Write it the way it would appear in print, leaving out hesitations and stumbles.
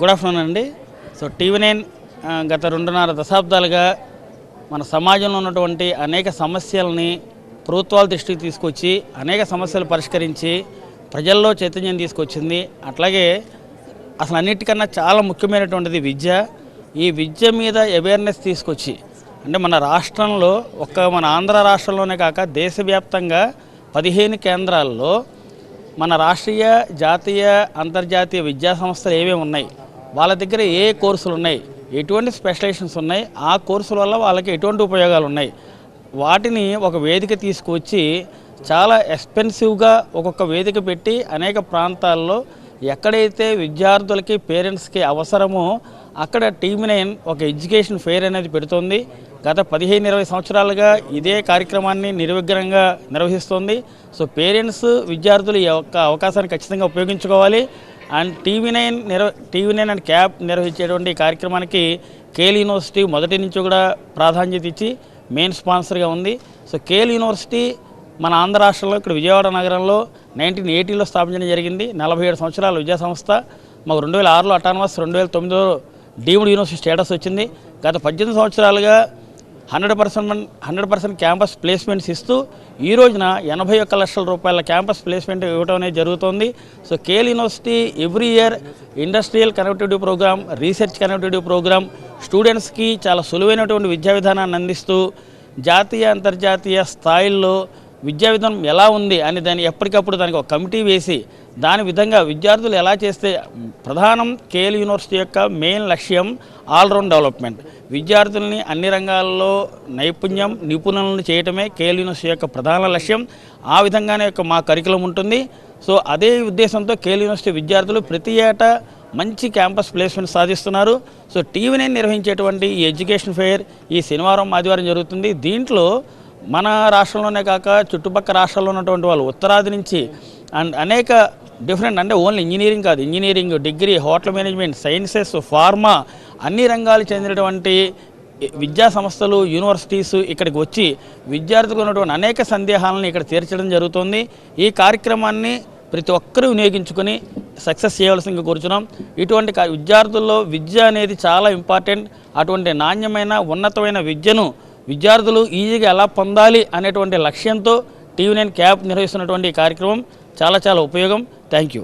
Good afternoon అండి. So TV9 గత 2.5 దశాబ్దాలుగా మన సమాజంలో ఉన్నటువంటి అనేక సమస్యలని ప్రభుత్వాల దృష్టికి తీసుకొచ్చి అనేక సమస్యలు పరిష్కరించి ప్రజల్లో చైతన్యం తీసుకొచ్చింది. అట్లాగే అసలు అన్నిటికన్నా చాలా ముఖ్యమైనటువంటిది విద్య. ఈ విద్య మీద అవేర్నెస్ తీసుకొచ్చి అంటే మన రాష్ట్రంలో మన ఆంధ్ర రాష్ట్రంలోనే కాక దేశవ్యాప్తంగా 15 కేంద్రాల్లో మన రాష్ట్రీయ, జాతీయ, అంతర్జాతీయ విద్యా సంస్థలు ఏమేమి ఉన్నాయి, వాళ్ళ దగ్గర ఏ కోర్సులు ఉన్నాయి, ఎటువంటి స్పెషలైజేషన్స్ ఉన్నాయి, ఆ కోర్సుల వల్ల వాళ్ళకి ఎటువంటి ఉపయోగాలు ఉన్నాయి, వాటిని ఒక వేదిక తీసుకొచ్చి చాలా ఎక్స్పెన్సివ్గా ఒక్కొక్క వేదిక పెట్టి అనేక ప్రాంతాల్లో ఎక్కడైతే విద్యార్థులకి, పేరెంట్స్కి అవసరమో అక్కడ టీవీ9 ఒక ఎడ్యుకేషన్ ఫెయిర్ అనేది పెడుతుంది. గత 15-20 సంవత్సరాలుగా ఇదే కార్యక్రమాన్ని నిర్విఘ్నంగా నిర్వహిస్తుంది. సో పేరెంట్స్, విద్యార్థులు ఈ యొక్క అవకాశాన్ని ఖచ్చితంగా ఉపయోగించుకోవాలి. అండ్ టీవీ9 అండ్ క్యాప్ నిర్వహించేటువంటి కార్యక్రమానికి కేల్ యూనివర్సిటీ మొదటి నుంచి కూడా ప్రాధాన్యత ఇచ్చి మెయిన్ స్పాన్సర్గా ఉంది. సో కేల్ యూనివర్సిటీ మన ఆంధ్ర రాష్ట్రంలో ఇక్కడ విజయవాడ నగరంలో 1980లో స్థాపించడం జరిగింది. 47 సంవత్సరాల విద్యాసంస్థ. మాకు 2006లో అటానమస్, 2009లో డీమ్డ్ యూనివర్సిటీ స్టేటస్ వచ్చింది. గత 18 సంవత్సరాలుగా 100% క్యాంపస్ ప్లేస్మెంట్స్ ఇస్తూ ఈ రోజున 81 లక్షల రూపాయల క్యాంపస్ ప్లేస్మెంట్ ఇవ్వడం అనేది జరుగుతుంది. So KL university every year industrial connectivity programme, research connectivity programme స్టూడెంట్స్కి చాలా సులువైనటువంటి విద్యా విధానాన్ని అందిస్తూ జాతీయ, అంతర్జాతీయ స్థాయిల్లో విద్యా విధానం ఎలా ఉంది అని దాన్ని ఎప్పటికప్పుడు దానికి ఒక కమిటీ వేసి దాని విధంగా విద్యార్థులు ఎలా చేస్తే ప్రధానం కేల్ యూనివర్సిటీ యొక్క మెయిన్ లక్ష్యం ఆల్రౌండ్ డెవలప్మెంట్. విద్యార్థుల్ని అన్ని రంగాల్లో నిపుణులను చేయటమే కేల్ యూనివర్సిటీ యొక్క ప్రధాన లక్ష్యం. ఆ విధంగానే మా కరికులం ఉంటుంది. సో అదే ఉద్దేశంతో కేల్ యూనివర్సిటీ విద్యార్థులు ప్రతి ఏటా మంచి క్యాంపస్ ప్లేస్మెంట్ సాధిస్తున్నారు. సో టీవీ9 నిర్వహించేటువంటి ఈ ఎడ్యుకేషన్ ఫెయిర్ ఈ శనివారం, ఆదివారం జరుగుతుంది. దీంట్లో మన రాష్ట్రంలోనే కాక చుట్టుపక్కల రాష్ట్రాల్లో ఉన్నటువంటి వాళ్ళు ఉత్తరాది నుంచి అండ్ అనేక డిఫరెంట్, అంటే ఓన్లీ ఇంజనీరింగ్ కాదు, engineering, degree, hotel management, sciences, pharma అన్ని రంగాలు చెందినటువంటి విద్యా సంస్థలు, యూనివర్సిటీస్ ఇక్కడికి వచ్చి విద్యార్థులకు ఉన్నటువంటి అనేక సందేహాలను ఇక్కడ తీర్చడం జరుగుతుంది. ఈ కార్యక్రమాన్ని ప్రతి ఒక్కరూ వినియోగించుకొని సక్సెస్ చేయవలసిందిగా కోరుచున్నాం. ఇటువంటి విద్యార్థుల్లో విద్య అనేది చాలా ఇంపార్టెంట్. అటువంటి నాణ్యమైన, ఉన్నతమైన విద్యను విద్యార్థులు ఈజీగా ఎలా పొందాలి అనేటువంటి లక్ష్యంతో టీవీ9 క్యాప్ నిర్వహిస్తున్నటువంటి కార్యక్రమం చాలా ఉపయోగం. Thank you.